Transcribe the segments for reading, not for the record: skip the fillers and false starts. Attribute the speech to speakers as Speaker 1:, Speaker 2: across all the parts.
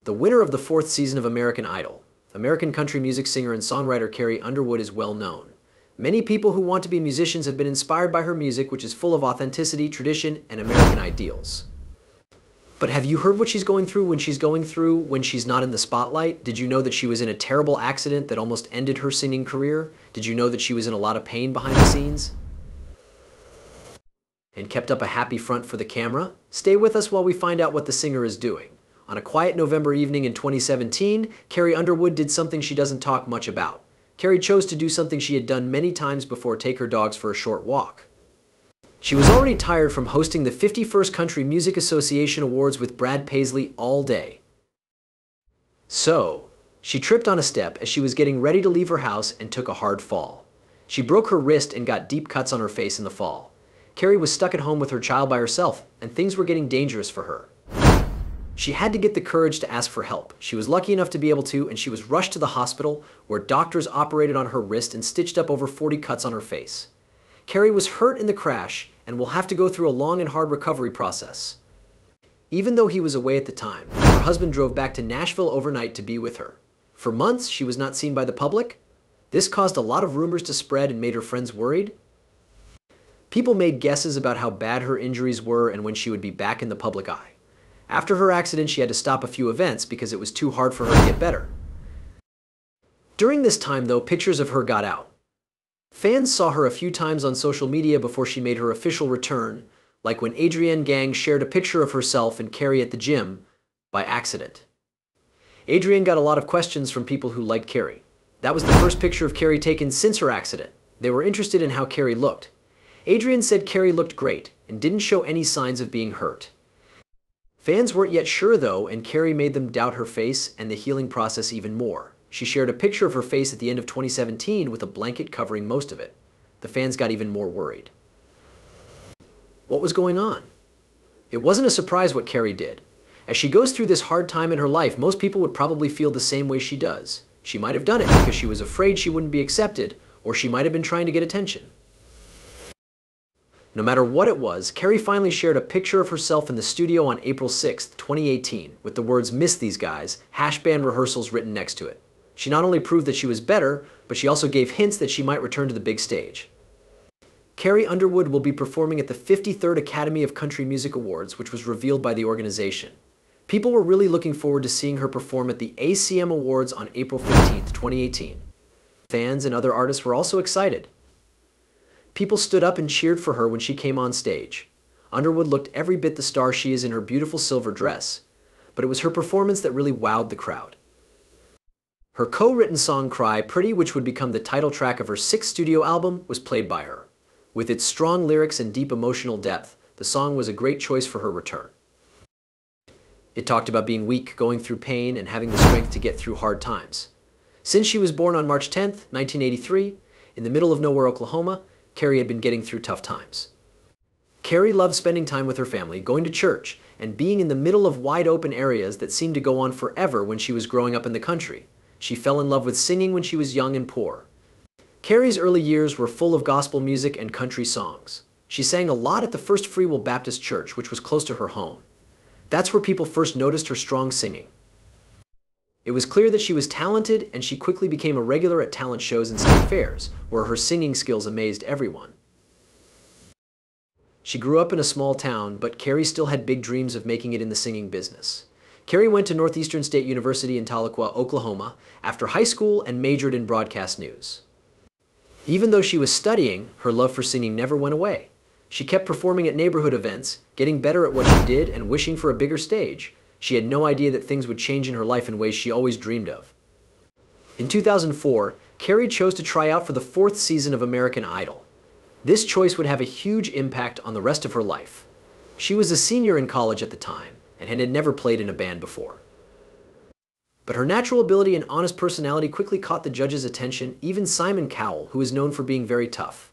Speaker 1: The winner of the fourth season of American Idol, American country music singer and songwriter Carrie Underwood, is well known. Many people who want to be musicians have been inspired by her music, which is full of authenticity, tradition, and American ideals. But have you heard what she's going through when she's not in the spotlight? Did you know that she was in a terrible accident that almost ended her singing career? Did you know that she was in a lot of pain behind the scenes and kept up a happy front for the camera? Stay with us while we find out what the singer is doing. On a quiet November evening in 2017, Carrie Underwood did something she doesn't talk much about. Carrie chose to do something she had done many times before: take her dogs for a short walk. She was already tired from hosting the 51st Country Music Association Awards with Brad Paisley all day. So, she tripped on a step as she was getting ready to leave her house and took a hard fall. She broke her wrist and got deep cuts on her face in the fall. Carrie was stuck at home with her child by herself, and things were getting dangerous for her. She had to get the courage to ask for help. She was lucky enough to be able to, and she was rushed to the hospital where doctors operated on her wrist and stitched up over 40 cuts on her face. Carrie was hurt in the crash and will have to go through a long and hard recovery process. Even though he was away at the time, her husband drove back to Nashville overnight to be with her. For months, she was not seen by the public. This caused a lot of rumors to spread and made her friends worried. People made guesses about how bad her injuries were and when she would be back in the public eye. After her accident, she had to stop a few events because it was too hard for her to get better. During this time, though, pictures of her got out. Fans saw her a few times on social media before she made her official return, like when Adrienne Gang shared a picture of herself and Carrie at the gym by accident. Adrienne got a lot of questions from people who liked Carrie. That was the first picture of Carrie taken since her accident. They were interested in how Carrie looked. Adrienne said Carrie looked great and didn't show any signs of being hurt. Fans weren't yet sure though, and Carrie made them doubt her face and the healing process even more. She shared a picture of her face at the end of 2017 with a blanket covering most of it. The fans got even more worried. What was going on? It wasn't a surprise what Carrie did. As she goes through this hard time in her life, most people would probably feel the same way she does. She might have done it because she was afraid she wouldn't be accepted, or she might have been trying to get attention. No matter what it was, Carrie finally shared a picture of herself in the studio on April 6, 2018, with the words "Miss these guys" hash band rehearsals written next to it. She not only proved that she was better, but she also gave hints that she might return to the big stage. Carrie Underwood will be performing at the 53rd Academy of Country Music Awards, which was revealed by the organization. People were really looking forward to seeing her perform at the ACM Awards on April 15, 2018. Fans and other artists were also excited. People stood up and cheered for her when she came on stage. Underwood looked every bit the star she is in her beautiful silver dress, but it was her performance that really wowed the crowd. Her co-written song "Cry Pretty," which would become the title track of her 6th studio album, was played by her. With its strong lyrics and deep emotional depth, the song was a great choice for her return. It talked about being weak, going through pain, and having the strength to get through hard times. Since she was born on March 10, 1983, in the middle of nowhere, Oklahoma, Carrie had been getting through tough times. Carrie loved spending time with her family, going to church, and being in the middle of wide-open areas that seemed to go on forever when she was growing up in the country. She fell in love with singing when she was young and poor. Carrie's early years were full of gospel music and country songs. She sang a lot at the First Free Will Baptist Church, which was close to her home. That's where people first noticed her strong singing. It was clear that she was talented, and she quickly became a regular at talent shows and state fairs, where her singing skills amazed everyone. She grew up in a small town, but Carrie still had big dreams of making it in the singing business. Carrie went to Northeastern State University in Tahlequah, Oklahoma, after high school and majored in broadcast news. Even though she was studying, her love for singing never went away. She kept performing at neighborhood events, getting better at what she did, and wishing for a bigger stage. She had no idea that things would change in her life in ways she always dreamed of. In 2004, Carrie chose to try out for the 4th season of American Idol. This choice would have a huge impact on the rest of her life. She was a senior in college at the time and had never played in a band before. But her natural ability and honest personality quickly caught the judges' attention, even Simon Cowell, who is known for being very tough.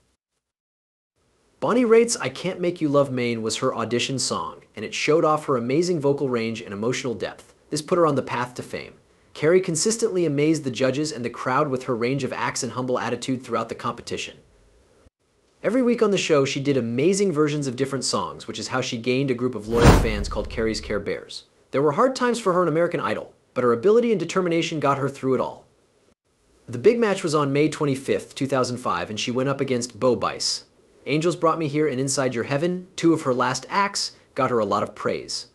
Speaker 1: Bonnie Raitt's "I Can't Make You Love Maine" was her audition song, and it showed off her amazing vocal range and emotional depth. This put her on the path to fame. Carrie consistently amazed the judges and the crowd with her range of acts and humble attitude throughout the competition. Every week on the show, she did amazing versions of different songs, which is how she gained a group of loyal fans called Carrie's Care Bears. There were hard times for her in American Idol. but her ability and determination got her through it all. The big match was on May 25th, 2005, and she went up against Bo Bice. Angels Brought Me Here and Inside Your Heaven, two of her last acts, got her a lot of praise.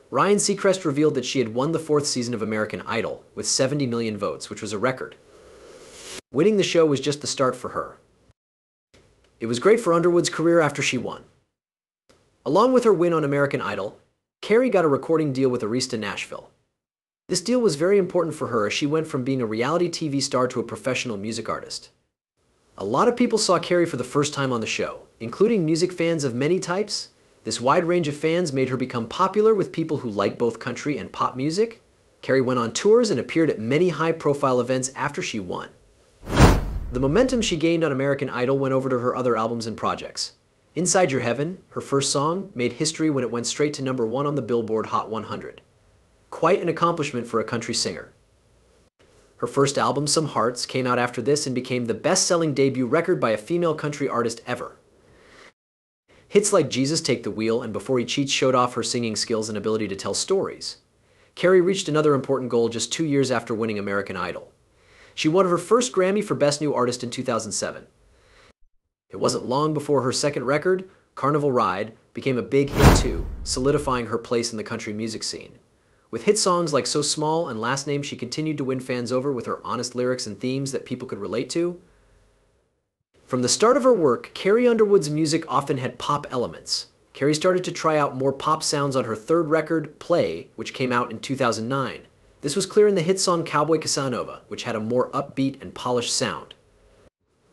Speaker 1: Ryan Seacrest revealed that she had won the 4th season of American Idol with 70 million votes, which was a record. Winning the show was just the start for her. It was great for Underwood's career after she won. Along with her win on American Idol, Carrie got a recording deal with Arista Nashville. This deal was very important for her as she went from being a reality TV star to a professional music artist. A lot of people saw Carrie for the first time on the show, including music fans of many types. This wide range of fans made her become popular with people who like both country and pop music. Carrie went on tours and appeared at many high-profile events after she won. The momentum she gained on American Idol went over to her other albums and projects. Inside Your Heaven, her first song, made history when it went straight to #1 on the Billboard Hot 100. Quite an accomplishment for a country singer. Her first album, Some Hearts, came out after this and became the best-selling debut record by a female country artist ever. Hits like Jesus Take the Wheel and Before He Cheats showed off her singing skills and ability to tell stories. Carrie reached another important goal just 2 years after winning American Idol. She won her first Grammy for Best New Artist in 2007. It wasn't long before her second record, Carnival Ride, became a big hit too, solidifying her place in the country music scene. With hit songs like So Small and Last Name, she continued to win fans over with her honest lyrics and themes that people could relate to. From the start of her work, Carrie Underwood's music often had pop elements. Carrie started to try out more pop sounds on her third record, Play, which came out in 2009. This was clear in the hit song Cowboy Casanova, which had a more upbeat and polished sound.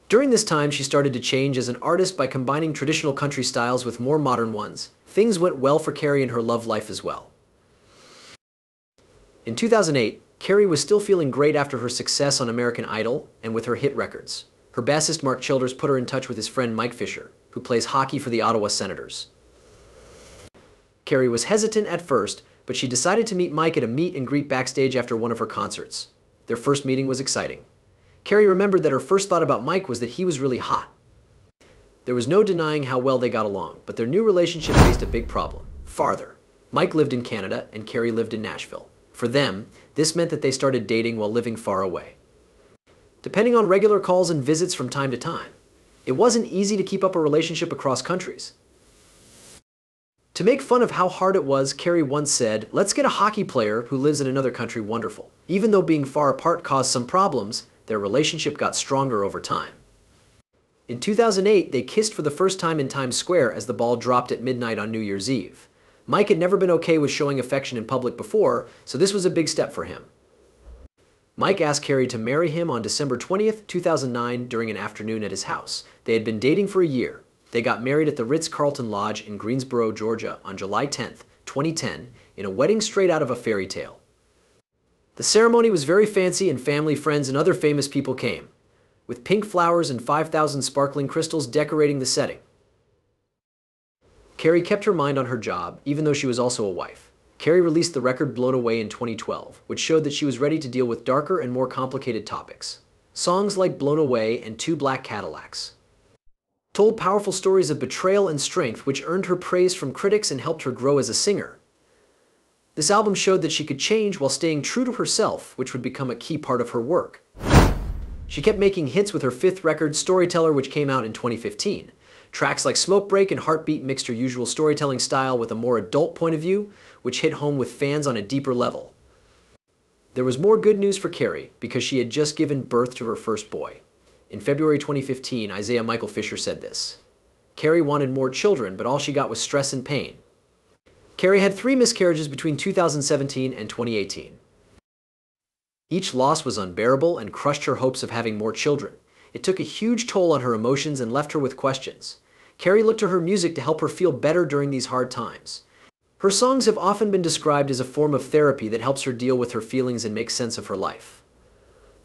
Speaker 1: During this time, she started to change as an artist by combining traditional country styles with more modern ones. Things went well for Carrie in her love life as well. In 2008, Carrie was still feeling great after her success on American Idol and with her hit records. Her bassist Mark Childers put her in touch with his friend Mike Fisher, who plays hockey for the Ottawa Senators. Carrie was hesitant at first, but she decided to meet Mike at a meet and greet backstage after one of her concerts. Their first meeting was exciting. Carrie remembered that her first thought about Mike was that he was really hot. There was no denying how well they got along, but their new relationship faced a big problem. Farther. Mike lived in Canada and Carrie lived in Nashville. For them, this meant that they started dating while living far away. Depending on regular calls and visits from time to time, it wasn't easy to keep up a relationship across countries. To make fun of how hard it was, Carrie once said, "Let's get a hockey player who lives in another country wonderful." Even though being far apart caused some problems, their relationship got stronger over time. In 2008, they kissed for the first time in Times Square as the ball dropped at midnight on New Year's Eve. Mike had never been okay with showing affection in public before, so this was a big step for him. Mike asked Carrie to marry him on December 20th, 2009 during an afternoon at his house. They had been dating for a year. They got married at the Ritz-Carlton Lodge in Greensboro, Georgia on July 10th, 2010 in a wedding straight out of a fairy tale. The ceremony was very fancy and family, friends, and other famous people came, with pink flowers and 5,000 sparkling crystals decorating the setting. Carrie kept her mind on her job, even though she was also a wife. Carrie released the record Blown Away in 2012, which showed that she was ready to deal with darker and more complicated topics. Songs like Blown Away and Two Black Cadillacs told powerful stories of betrayal and strength, which earned her praise from critics and helped her grow as a singer. This album showed that she could change while staying true to herself, which would become a key part of her work. She kept making hits with her fifth record, Storyteller, which came out in 2015. Tracks like Smoke Break and Heartbeat mixed her usual storytelling style with a more adult point of view, which hit home with fans on a deeper level. There was more good news for Carrie because she had just given birth to her first boy. In February 2015, Isaiah Michael Fisher said this: "Carrie wanted more children, but all she got was stress and pain." Carrie had 3 miscarriages between 2017 and 2018. Each loss was unbearable and crushed her hopes of having more children. It took a huge toll on her emotions and left her with questions. Carrie looked to her music to help her feel better during these hard times. Her songs have often been described as a form of therapy that helps her deal with her feelings and make sense of her life.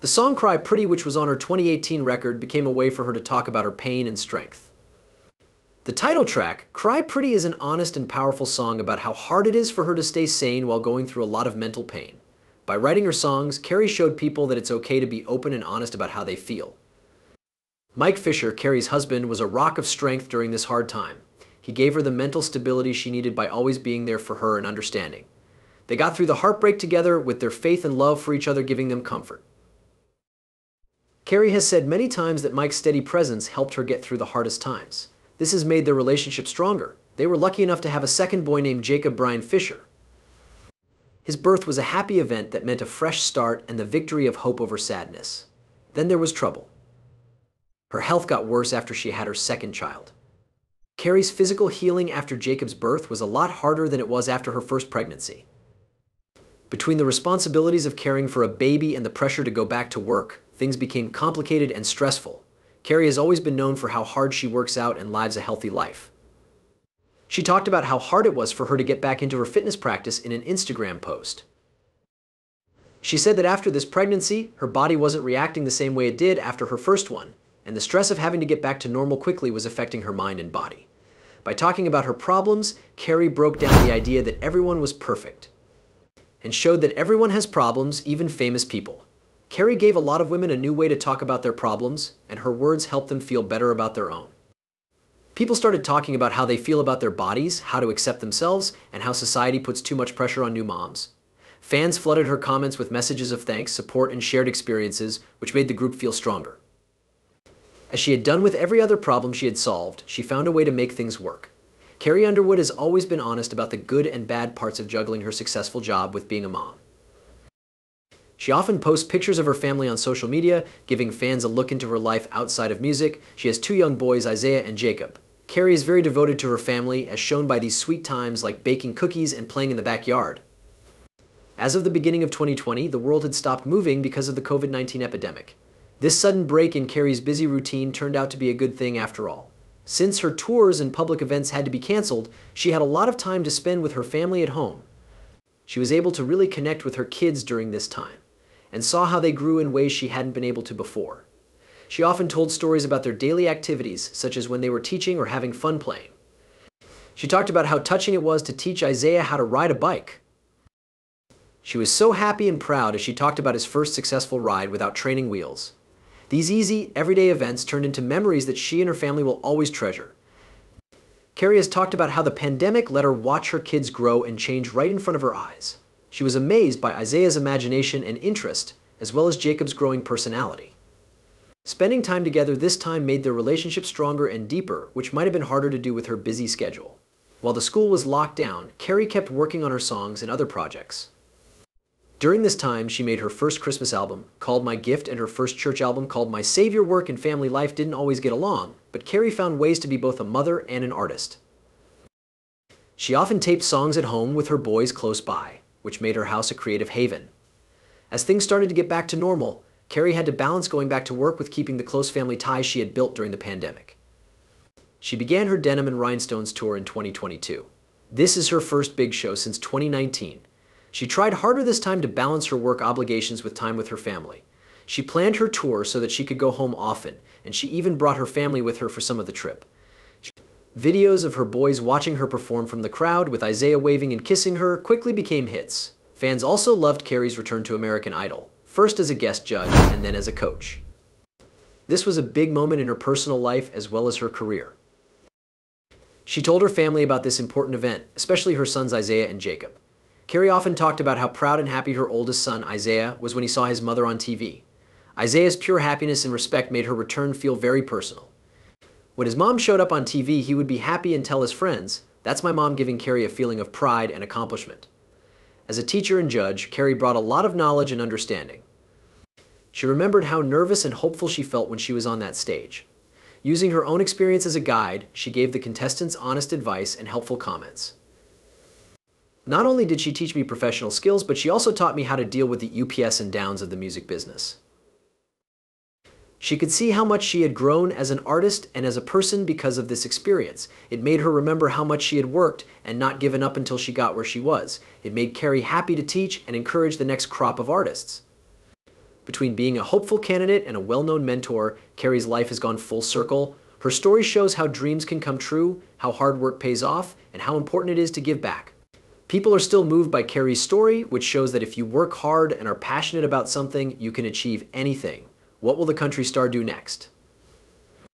Speaker 1: The song Cry Pretty, which was on her 2018 record, became a way for her to talk about her pain and strength. The title track, Cry Pretty, is an honest and powerful song about how hard it is for her to stay sane while going through a lot of mental pain. By writing her songs, Carrie showed people that it's okay to be open and honest about how they feel. Mike Fisher, Carrie's husband, was a rock of strength during this hard time. He gave her the mental stability she needed by always being there for her and understanding. They got through the heartbreak together with their faith and love for each other giving them comfort. Carrie has said many times that Mike's steady presence helped her get through the hardest times. This has made their relationship stronger. They were lucky enough to have a second boy named Jacob Brian Fisher. His birth was a happy event that meant a fresh start and the victory of hope over sadness. Then there was trouble. Her health got worse after she had her second child. Carrie's physical healing after Jacob's birth was a lot harder than it was after her first pregnancy. Between the responsibilities of caring for a baby and the pressure to go back to work, things became complicated and stressful. Carrie has always been known for how hard she works out and lives a healthy life. She talked about how hard it was for her to get back into her fitness practice in an Instagram post. She said that after this pregnancy, her body wasn't reacting the same way it did after her first one, and the stress of having to get back to normal quickly was affecting her mind and body. By talking about her problems, Carrie broke down the idea that everyone was perfect and showed that everyone has problems, even famous people. Carrie gave a lot of women a new way to talk about their problems, and her words helped them feel better about their own. People started talking about how they feel about their bodies, how to accept themselves, and how society puts too much pressure on new moms. Fans flooded her comments with messages of thanks, support, and shared experiences, which made the group feel stronger. As she had done with every other problem she had solved, she found a way to make things work. Carrie Underwood has always been honest about the good and bad parts of juggling her successful job with being a mom. She often posts pictures of her family on social media, giving fans a look into her life outside of music. She has two young boys, Isaiah and Jacob. Carrie is very devoted to her family, as shown by these sweet times like baking cookies and playing in the backyard. As of the beginning of 2020, the world had stopped moving because of the COVID-19 epidemic. This sudden break in Carrie's busy routine turned out to be a good thing after all. Since her tours and public events had to be canceled, she had a lot of time to spend with her family at home. She was able to really connect with her kids during this time, and saw how they grew in ways she hadn't been able to before. She often told stories about their daily activities, such as when they were teaching or having fun playing. She talked about how touching it was to teach Isaiah how to ride a bike. She was so happy and proud as she talked about his first successful ride without training wheels. These easy, everyday events turned into memories that she and her family will always treasure. Carrie has talked about how the pandemic let her watch her kids grow and change right in front of her eyes. She was amazed by Isaiah's imagination and interest, as well as Jacob's growing personality. Spending time together this time made their relationship stronger and deeper, which might have been harder to do with her busy schedule. While the school was locked down, Carrie kept working on her songs and other projects. During this time, she made her first Christmas album, called My Gift, and her first church album, called My Savior. Work and family life didn't always get along, but Carrie found ways to be both a mother and an artist. She often taped songs at home with her boys close by, which made her house a creative haven. As things started to get back to normal, Carrie had to balance going back to work with keeping the close family ties she had built during the pandemic. She began her Denim and Rhinestones tour in 2022. This is her first big show since 2019. She tried harder this time to balance her work obligations with time with her family. She planned her tour so that she could go home often, and she even brought her family with her for some of the trip. Videos of her boys watching her perform from the crowd, with Isaiah waving and kissing her, quickly became hits. Fans also loved Carrie's return to American Idol, first as a guest judge and then as a coach. This was a big moment in her personal life as well as her career. She told her family about this important event, especially her sons Isaiah and Jacob. Carrie often talked about how proud and happy her oldest son, Isaiah, was when he saw his mother on TV. Isaiah's pure happiness and respect made her return feel very personal. When his mom showed up on TV, he would be happy and tell his friends, "That's my mom," giving Carrie a feeling of pride and accomplishment. As a teacher and judge, Carrie brought a lot of knowledge and understanding. She remembered how nervous and hopeful she felt when she was on that stage. Using her own experience as a guide, she gave the contestants honest advice and helpful comments. Not only did she teach me professional skills, but she also taught me how to deal with the ups and downs of the music business. She could see how much she had grown as an artist and as a person because of this experience. It made her remember how much she had worked and not given up until she got where she was. It made Carrie happy to teach and encourage the next crop of artists. Between being a hopeful candidate and a well-known mentor, Carrie's life has gone full circle. Her story shows how dreams can come true, how hard work pays off, and how important it is to give back. People are still moved by Carrie's story, which shows that if you work hard and are passionate about something, you can achieve anything. What will the country star do next?